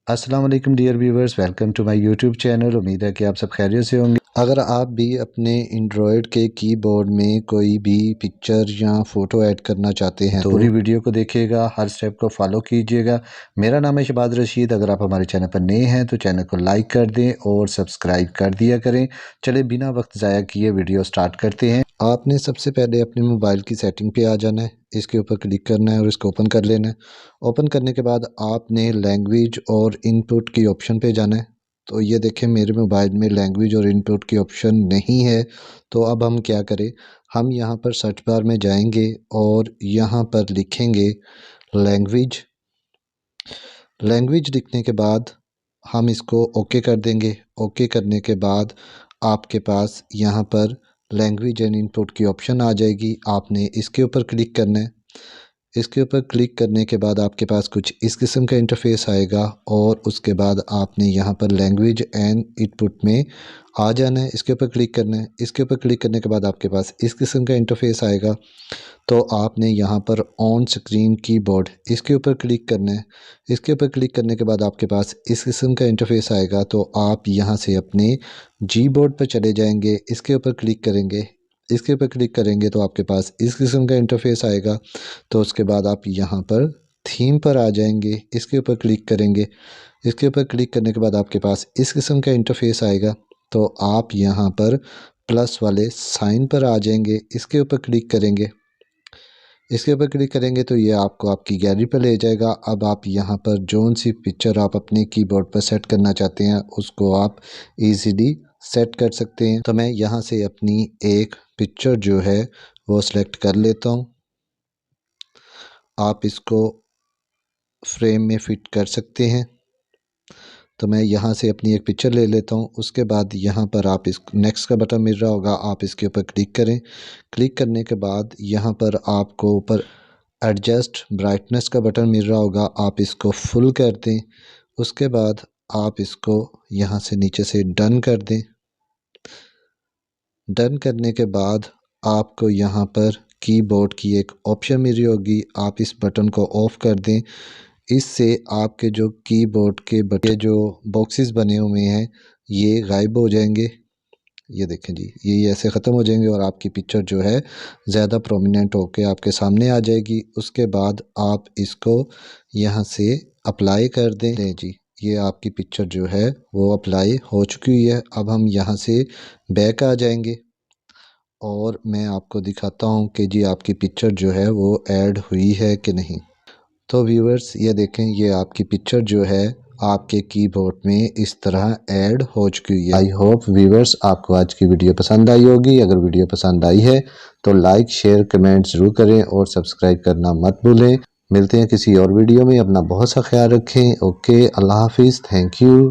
अस्सलाम वालेकुम dear viewers, welcome to my YouTube channel. उम्मीद है कि आप सब खैरियत से होंगे। अगर आप भी अपने एंड्रॉयड के कीबोर्ड में कोई भी पिक्चर या फ़ोटो ऐड करना चाहते हैं तो पूरी वीडियो को देखिएगा, हर स्टेप को फॉलो कीजिएगा। मेरा नाम है शहबाद रशीद। अगर आप हमारे चैनल पर नए हैं तो चैनल को लाइक कर दें और सब्सक्राइब कर दिया करें। चले बिना वक्त ज़ाया किए वीडियो स्टार्ट करते हैं। आपने सबसे पहले अपने मोबाइल की सेटिंग पे आ जाना है, इसके ऊपर क्लिक करना है और इसको ओपन कर लेना है। ओपन करने के बाद आपने लैंग्वेज और इनपुट की ऑप्शन पे जाना है। तो ये देखें मेरे मोबाइल में लैंग्वेज और इनपुट की ऑप्शन नहीं है। तो अब हम क्या करें, हम यहाँ पर सर्च बार में जाएंगे और यहाँ पर लिखेंगे लैंग्वेज। लैंग्वेज लिखने के बाद हम इसको ओके कर देंगे। ओके करने के बाद आपके पास यहाँ पर लैंग्वेज एंड इनपुट की ऑप्शन आ जाएगी। आपने इसके ऊपर क्लिक करना है। इसके ऊपर क्लिक करने के बाद आपके पास कुछ इस किस्म का इंटरफेस आएगा और उसके बाद आपने यहाँ पर लैंग्वेज एंड इनपुट में आ जाना है। इसके ऊपर क्लिक करना है। इसके ऊपर क्लिक करने के बाद आपके पास इस किस्म का इंटरफेस आएगा। तो आपने यहाँ पर ऑन स्क्रीन कीबोर्ड इसके ऊपर क्लिक करना है। इसके ऊपर क्लिक करने के बाद आपके पास इस किस्म का इंटरफेस आएगा। तो आप यहाँ से अपने कीबोर्ड पर चले जाएंगे, इसके ऊपर क्लिक करेंगे। इसके ऊपर क्लिक करेंगे तो आपके पास इस किस्म का इंटरफेस आएगा। तो उसके बाद आप यहाँ पर थीम पर आ जाएंगे, इसके ऊपर क्लिक करेंगे। इसके ऊपर क्लिक करने के बाद आपके पास इस किस्म का इंटरफेस आएगा। तो आप यहाँ पर प्लस वाले साइन पर आ जाएंगे, इसके ऊपर क्लिक करेंगे। इसके ऊपर क्लिक करेंगे तो ये आपको आपकी गैलरी पर ले जाएगा। अब आप यहाँ पर जोन सी पिक्चर आप अपने कीबोर्ड पर सेट करना चाहते हैं उसको आप इजीली सेट कर सकते हैं। तो मैं यहाँ से अपनी एक पिक्चर जो है वो सिलेक्ट कर लेता हूँ। आप इसको फ्रेम में फिट कर सकते हैं। तो मैं यहाँ से अपनी एक पिक्चर ले लेता हूँ। उसके बाद यहाँ पर आप इस नेक्स्ट का बटन मिल रहा होगा, आप इसके ऊपर क्लिक करें। क्लिक करने के बाद यहाँ पर आपको ऊपर एडजस्ट ब्राइटनेस का बटन मिल रहा होगा, आप इसको फुल कर दें। उसके बाद आप इसको यहाँ से नीचे से डन कर दें। डन करने के बाद आपको यहाँ पर कीबोर्ड की एक ऑप्शन मिल रही होगी, आप इस बटन को ऑफ कर दें। इससे आपके जो कीबोर्ड के बटन जो बॉक्सेस बने हुए हैं ये गायब हो जाएंगे। ये देखें जी, ये ऐसे ख़त्म हो जाएंगे और आपकी पिक्चर जो है ज़्यादा प्रोमिनेंट होके आपके सामने आ जाएगी। उसके बाद आप इसको यहाँ से अप्लाई कर दें। जी, ये आपकी पिक्चर जो है वो अप्लाई हो चुकी है। अब हम यहाँ से बैक आ जाएंगे और मैं आपको दिखाता हूँ कि जी आपकी पिक्चर जो है वो ऐड हुई है कि नहीं। तो व्यूअर्स ये देखें, ये आपकी पिक्चर जो है आपके कीबोर्ड में इस तरह ऐड हो चुकी है। आई होप व्यूअर्स आपको आज की वीडियो पसंद आई होगी। अगर वीडियो पसंद आई है तो लाइक शेयर कमेंट ज़रूर करें और सब्सक्राइब करना मत भूलें। मिलते हैं किसी और वीडियो में। अपना बहुत सा ख्याल रखें। ओके, अल्लाह हाफिज़, थैंक यू।